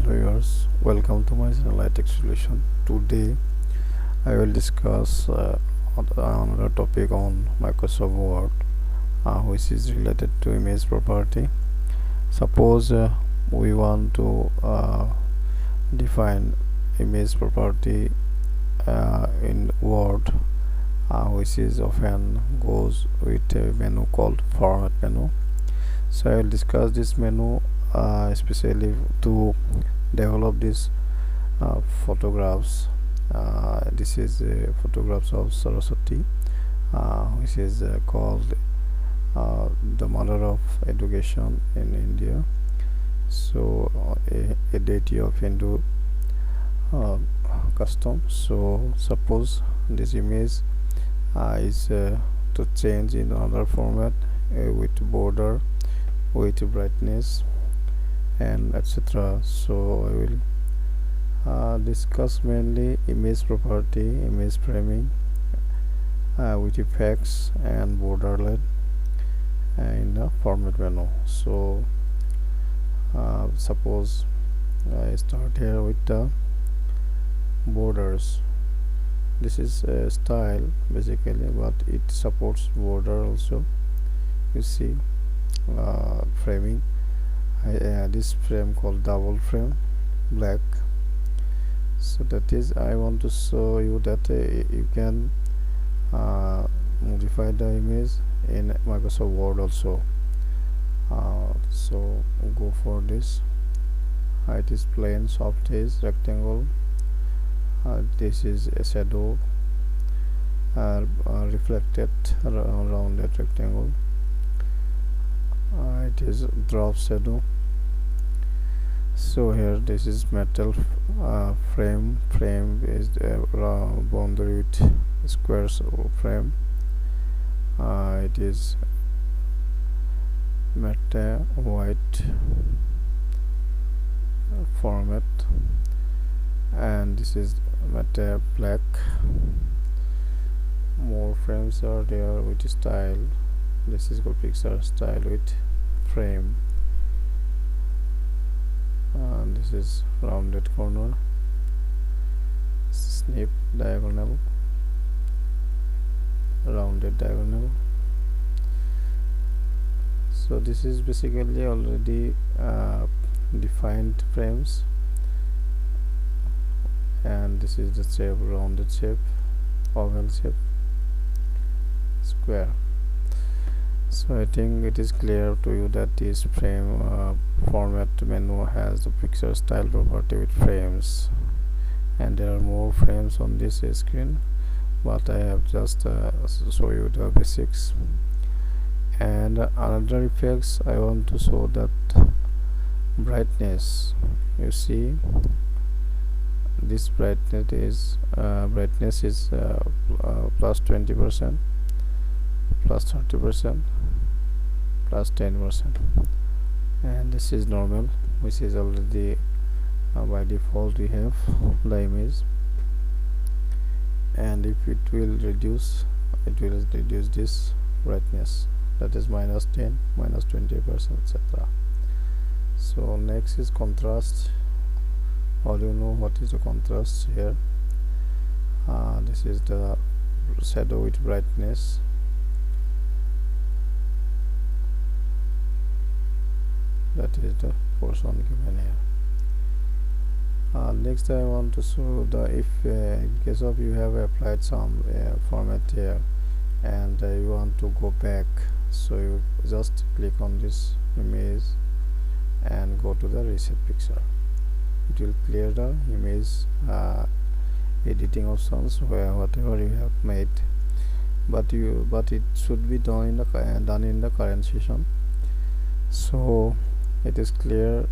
Hello viewers, welcome to my channel iTech Solution. Today I will discuss another topic on Microsoft Word, which is related to image property. Suppose we want to define image property in Word, which is often goes with a menu called format menu. So I will discuss this menu especially to develop these photographs. This is photographs of Saraswati, which is called the mother of education in India. So a deity of Hindu custom. So suppose this image is to change in another format with border, with brightness, and etc. So I will discuss mainly image property, image framing with effects and borderlet in the format menu. So suppose I start here with the borders. This is a style basically, but it supports border also. You see framing. This frame called double frame, black. So that is, I want to show you that you can modify the image in Microsoft Word also. So go for this. It is plain, soft edge, rectangle. This is a shadow reflected around that rectangle. It is drop shadow. So here this is metal frame is boundary with squares frame. It is matte white format, and this is matte black. More frames are there with style. This is called picture style with frame. This is rounded corner, snip diagonal, rounded diagonal. So this is basically already defined frames, and this is the shape, rounded shape, oval shape, square. So I think it is clear to you that this frame format menu has the picture style property with frames, and there are more frames on this screen, but I have just show you the basics. And another effects I want to show that brightness. You see this brightness is plus 20%, plus 30%, plus 10%, and this is normal, which is already by default we have the image. And if it will reduce, it will reduce this brightness, that is minus 10, minus 20%, etc. So next is contrast. All you know what is the contrast here. This is the shadow with brightness. That is the portion given here. Next I want to show the if in case of you have applied some format here and you want to go back, so you just click on this image and go to the reset picture. It will clear the image editing options where whatever you have made, but it should be done in the current session. So it is clear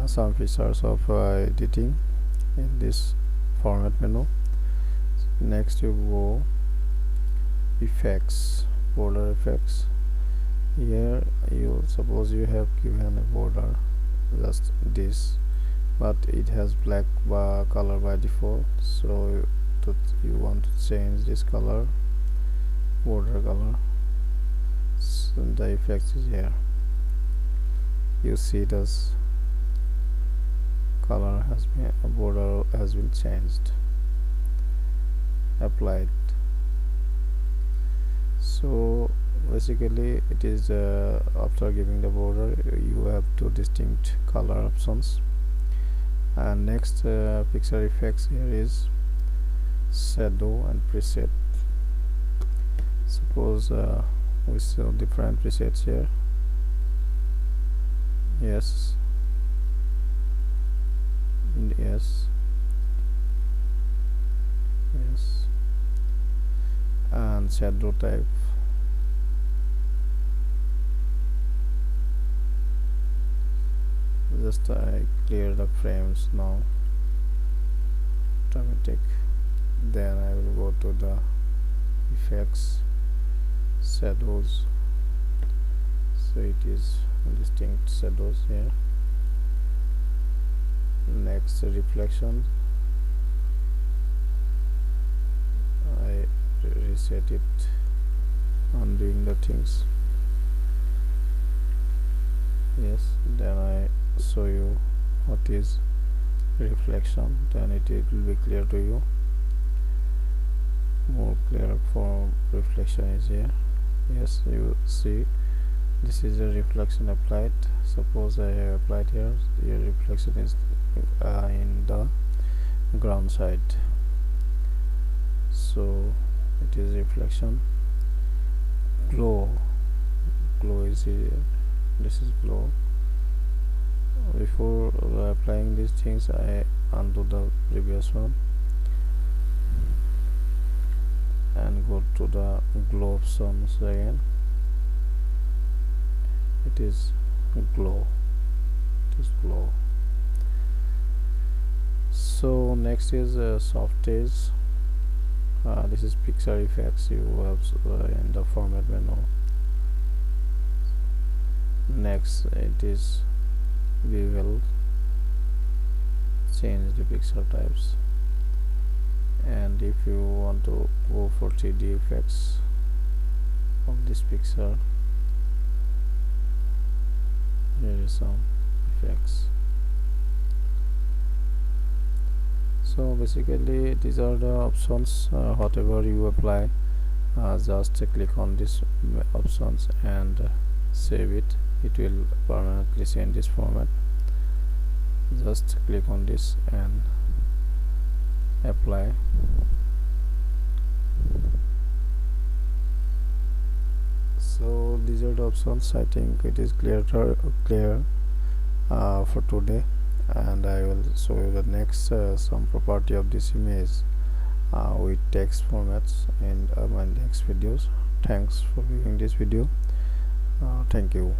some features of editing in this format menu. Next you go effects, border effects. Here you suppose you have given a border just this, but it has black color by default, so you want to change this color, border color. So the effects is here. You see this color has been, border has been changed, applied. So basically it is after giving the border you have two distinct color options. And next picture effects here is shadow and preset. Suppose we show different presets here. Yes, yes, yes, and shadow type. Just I clear the frames now, automatic. Then I will go to the effects, shadows. So it is distinct shadows here. Next reflection, I reset it, undoing the things. Yes, then I show you what is reflection, then it will be clear to you. More clear for reflection is here. Yes, you see this is a reflection applied. Suppose I have applied here, the reflection is in the ground side, so it is reflection. Glow is here. This is glow. Before applying these things I undo the previous one and go to the glow options again. It is glow, it is glow. So next is soft edge. This is picture effects you have in the format menu. Next it is we will change the picture types, and if you want to go for 3D effects of this picture, here is some effects. So basically these are the options. Whatever you apply, just click on these options and save it. It will permanently change this format. Just click on this and apply. So these are the options. I think it is clear for today, and I will show you the next some property of this image with text formats in my next videos. Thanks for viewing this video. Thank you.